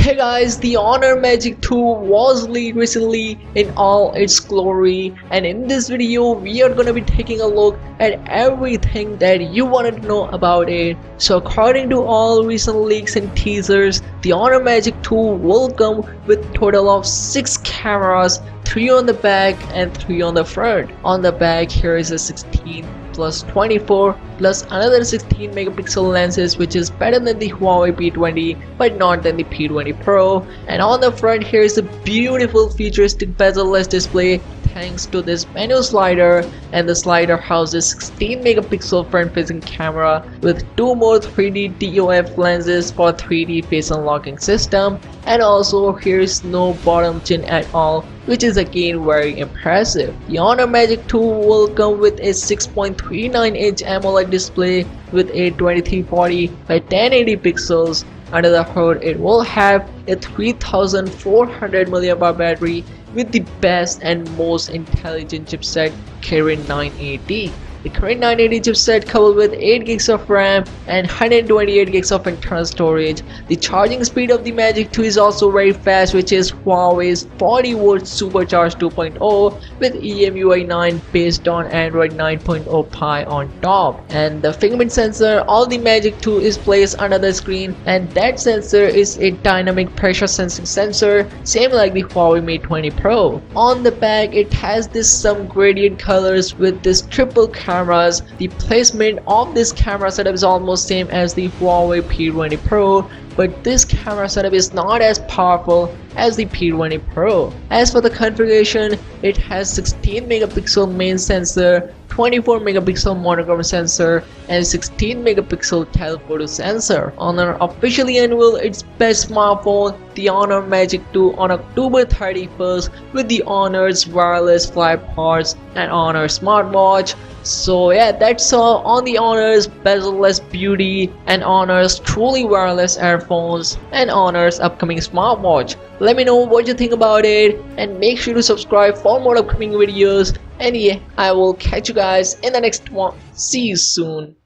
Hey guys, the Honor Magic 2 was leaked recently in all its glory, and in this video we are gonna be taking a look at everything that you wanted to know about it. So according to all recent leaks and teasers, the Honor Magic 2 will come with total of 6 cameras, 3 on the back and 3 on the front. On the back here is a 16 plus 24 plus another 16 megapixel lenses, which is better than the Huawei P20 but not than the P20 Pro. And on the front here is a beautiful futuristic bezel-less display thanks to this menu slider, and the slider houses 16 megapixel front facing camera with 2 more 3D TOF lenses for 3D face unlocking system, and also here is no bottom chin at all, which is again very impressive. The Honor Magic 2 will come with a 6.39 inch AMOLED display with a 2340 by 1080 pixels. Under the hood it will have a 3400 mAh battery with the best and most intelligent chipset Kirin 980. The Kirin 980 chipset coupled with 8 gigs of RAM and 128 gigs of internal storage. The charging speed of the Magic 2 is also very fast, which is Huawei's 40-watt supercharged 2.0 with EMUI 9 based on Android 9.0 Pie on top. And the fingerprint sensor on the Magic 2 is placed under the screen, and that sensor is a dynamic pressure sensing sensor, same like the Huawei Mate 20 Pro. On the back it has some gradient colors with this triple cameras. The placement of this camera setup is almost same as the Huawei P20 Pro, but this camera setup is not as powerful as the P20 Pro. As for the configuration, it has 16 megapixel main sensor, 24 megapixel monochromatic sensor, and 16 megapixel telephoto sensor. Honor officially unveiled its best smartphone, the Honor Magic 2, on October 31st with the Honor's wireless FlyPods and Honor smartwatch. So yeah, that's all on the Honor's bezel-less beauty and Honor's truly wireless earphones and Honor's upcoming smartwatch. Let me know what you think about it, and make sure to subscribe for more upcoming videos. And yeah, I will catch you guys in the next one. See you soon.